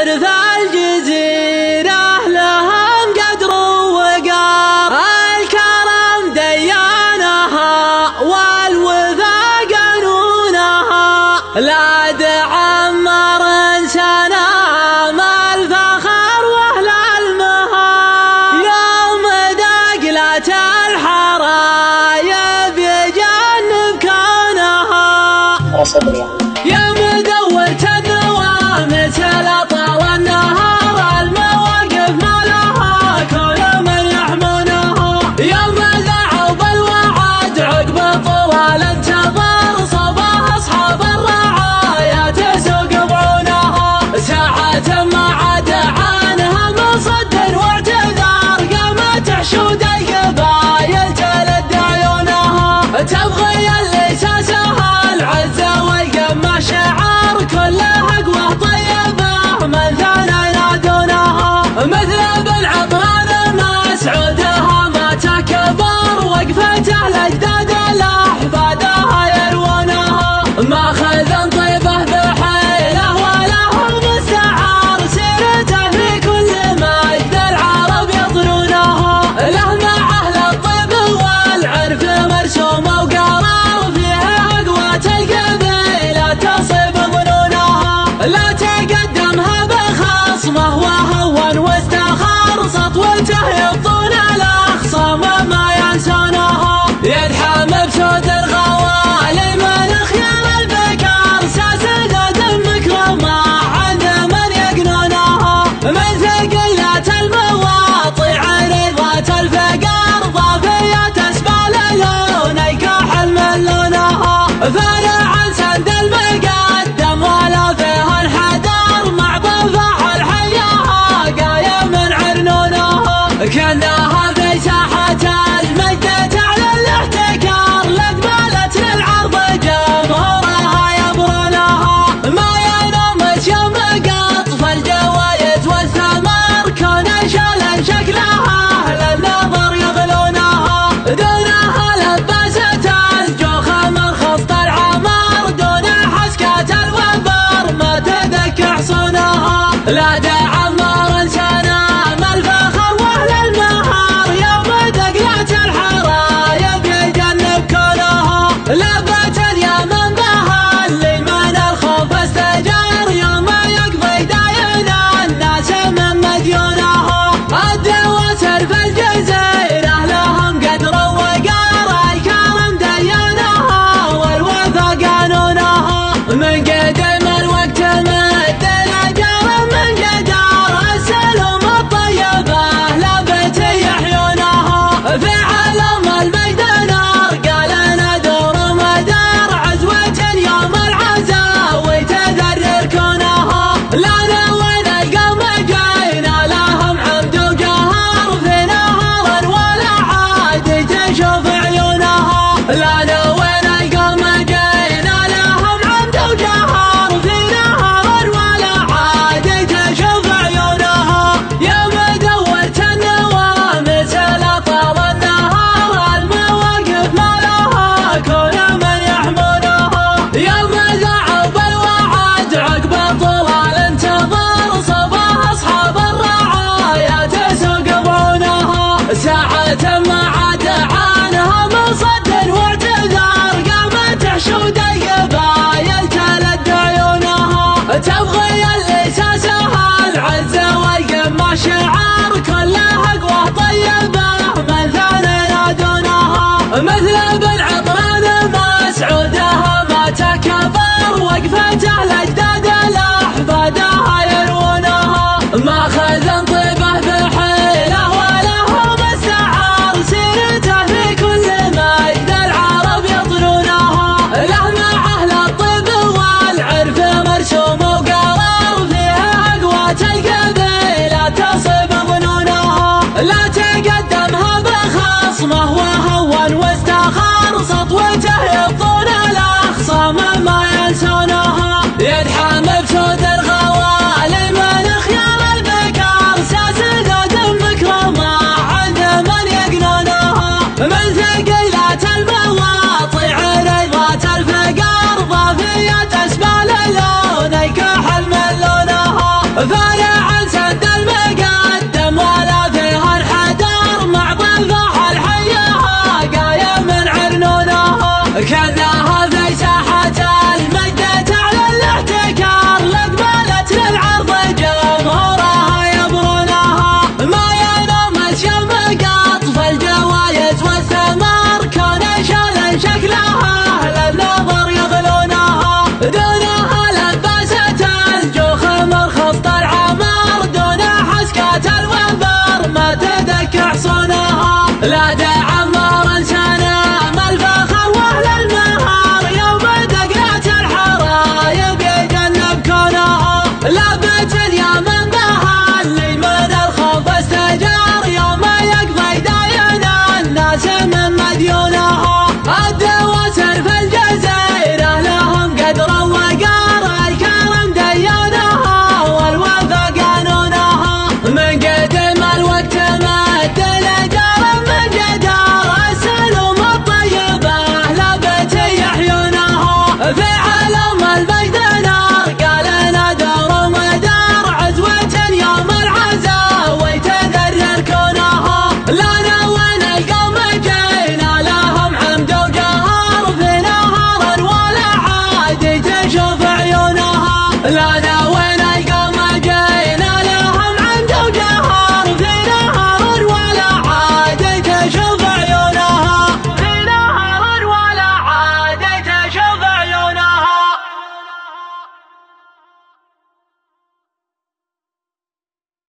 عرف الجزيرة لهم قدر ووقار، الكرم ديانها والوفا قانونها، لا تعمر سنام الفخر واهل المهار، يوم دقلت الحرايب يجنب كونها، يا مدورت النوى مثل طال النهار، المواقف ما لها كل من يحمونها، يوم ذعوا بالوعد عقب طوال انتظار، صباح اصحاب الرعايا تسوق بعونها، ساعة ما عاد عنها مصد واعتذار، قامت حشود القبايل تلد عيونها، تبغي اللي ساسها العزة والقمة شعار، كلها قوة طيبة من ثانى ينادونها، مثل بالعطران مسعودها ما تكبر، وقفته الاجداد لاحفادها يروونها، ماخذ طيبه بحيله وله مستعار، سيرته في كل مجد العرب يطرونها، له مع اهل الطيب والعرف مرسوم وقرار، فيها قوة القبيلة تصيب ظنونها، لا تقدمها بخصمه وهون واستخار، سطوته يبطون الاخصام ما ينسونها، يدحم بسود الغوالي من خيار البكار، ساسدة المكرمة عند من يقنونها، من ثقلات المواطي عريضات الفقار، ضافية اسبال لون يكحل من لونها، فارع سند المقدم ولا فيها انحدار، مع ضفاع الحياها قايم من عرنونها، كانها في ساحة المجد تعلى الاحتكار، لقبلت للعرض جمهورها يبرونها، ما ينومش يوم قطف الجوايز والثمار، كون شالا شكلها للنظر يغلونها، دونها لبست الجوخة من خفط العمار، دون حسكة الوبر ما تدك حصونها، لا تعمر سنام الفخر واهل المهار، يوم دقلت الحرايب يجنب كونها، لبت اليمن بها اللي من الخوف استجار، يوم يقضي داين الناس من مديونها، الدواسر في الجزيرة لهم قدر ووقار، الكرم ديانها والوفا قانونها، من قدم الوقت مد الاجال من قدم لا